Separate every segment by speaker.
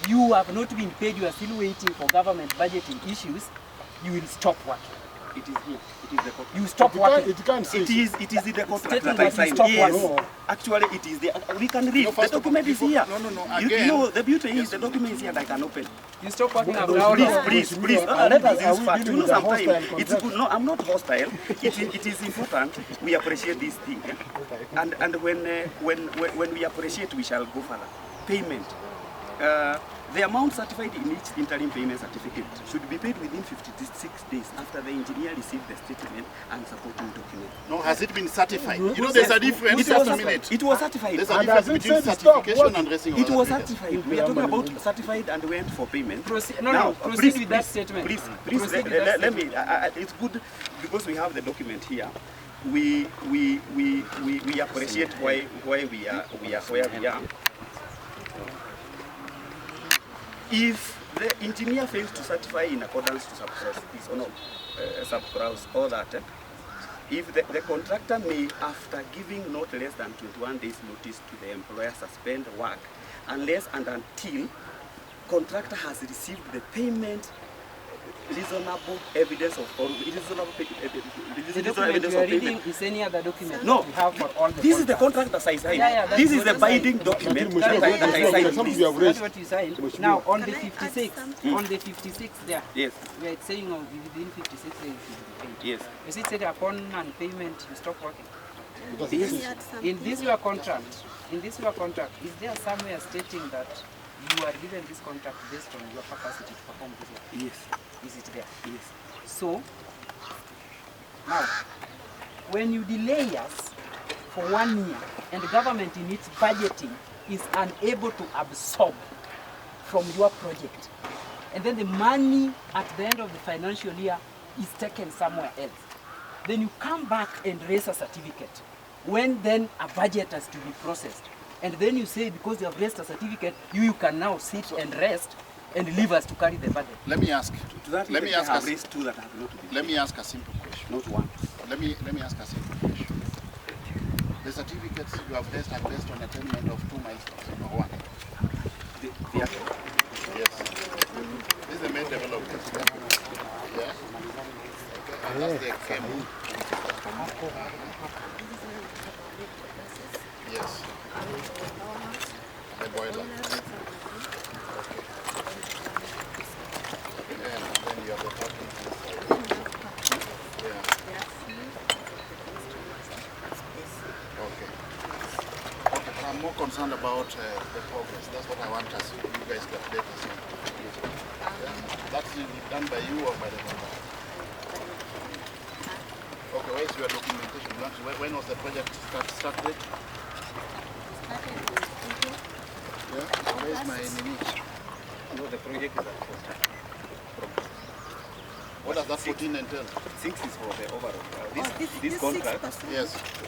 Speaker 1: you have not been paid, you are still waiting for government budgeting issues, you will stop working.
Speaker 2: It is here. It is the contract.
Speaker 1: You stop working.
Speaker 2: It is in the contract that I
Speaker 1: that
Speaker 2: signed.
Speaker 1: stop
Speaker 2: Yes.
Speaker 1: working.
Speaker 2: Actually, it is there. We can read. The document is here. No, the beauty is the document is here and I can open.
Speaker 1: You stop working
Speaker 2: Please. Let us use fact. You know, sometimes it's good. No, I'm not hostile. It is important. We appreciate this thing. And when we appreciate, we shall go further. Payment. The amount certified in each interim payment certificate should be paid within 56 days after the engineer received the statement and supporting document.
Speaker 3: No, has it been certified? You know, there's a difference.
Speaker 2: It was certified.
Speaker 3: There's a difference between certification and raising.
Speaker 2: It was certified. We are talking about certified and went for payment.
Speaker 1: Proceed with that statement.
Speaker 2: Please, let me. It's good because we have the document here. We appreciate why we are where we are. If the engineer fails to certify in accordance to sub-clause or that, if the contractor may, after giving not less than 21 days notice to the employer, suspend work unless and until contractor has received the payment reasonable evidence of
Speaker 1: evidence of payment. Is any other document?
Speaker 2: No,
Speaker 1: we have for all the
Speaker 2: this is the contract that I signed. This is the binding document that I signed.
Speaker 1: That's what you signed. Now on the 56, there.
Speaker 2: Yes.
Speaker 1: We are saying within 56 days you should be paid.
Speaker 2: Yes.
Speaker 1: Is it said upon non-payment you stop working?
Speaker 2: Yes.
Speaker 1: In this your contract, is there somewhere stating that you are given this contract based on your capacity to perform this work?
Speaker 2: Yes.
Speaker 1: Is it there? Yes. So, now, when you delay us for 1 year and the government in its budgeting is unable to absorb from your project, and then the money at the end of the financial year is taken somewhere else, then you come back and raise a certificate when then a budget has to be processed. And then you say, because you have raised a certificate, you can now sit and rest and leave us to carry the burden.
Speaker 3: Let me ask. Let me ask a simple question.
Speaker 2: Not one.
Speaker 3: Let me ask a simple question. The certificates you have raised are based on attainment of 2 milestones, or one.
Speaker 2: Yes.
Speaker 3: This is the main development. Yeah. Okay. And that's the cable. Yes. The boiler. I'm more concerned about the progress. That's what I want us, you guys to update us on. Yeah? That's done by you or by the contractor? Okay, where's your documentation? When was the project started? Yeah? Where's my image?
Speaker 2: No, the project is at first.
Speaker 3: What does that 14 entail?
Speaker 2: 6 is for the overall. This contract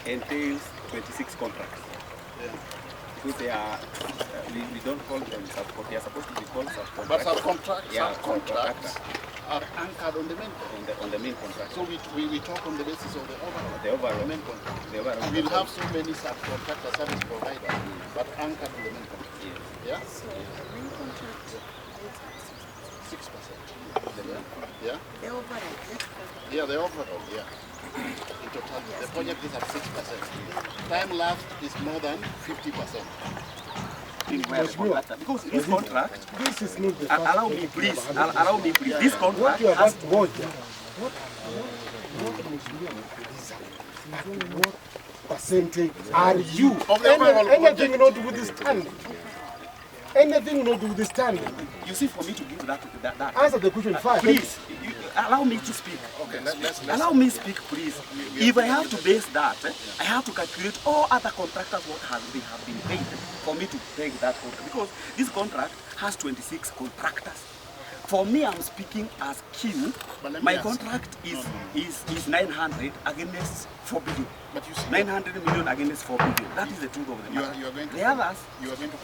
Speaker 2: entails 26 contracts.
Speaker 3: Yeah.
Speaker 2: Because they are, we don't call them subcontractors. They are supposed to be called subcontractors.
Speaker 3: But subcontracts
Speaker 2: are anchored on the main contract. On the main contract.
Speaker 3: So we talk on the basis of the overall.
Speaker 2: The overall
Speaker 3: main contract.
Speaker 2: The overall.
Speaker 3: We'll have so many subcontractor service providers, but anchored on the main contract.
Speaker 2: Yes.
Speaker 3: Yeah.
Speaker 4: So the main contract
Speaker 3: 6%. Yeah.
Speaker 4: the overall.
Speaker 3: Yeah, the overall. Yeah. In totality, the project is at 6%. Time left is more than 50%.
Speaker 2: Because this contract,
Speaker 5: this is not the
Speaker 2: allow me please, this contract
Speaker 5: has to what percentage are you
Speaker 3: of the overall
Speaker 5: anything not withstand? Anything not withstand?
Speaker 2: You see, for me to give that
Speaker 5: answer the question first.
Speaker 2: Please, allow me to speak.
Speaker 3: Okay,
Speaker 2: allow me speak, please. If I have to base that, I have to calculate all other contractors what they have been paid for me to take that contract. Because this contract has 26 contractors. For me, I'm speaking as King. My contract is 900 against 4 billion.
Speaker 3: But you see,
Speaker 2: 900 million against 4 billion. That is the truth of the matter.
Speaker 3: You are going to
Speaker 2: the others.
Speaker 3: You are going to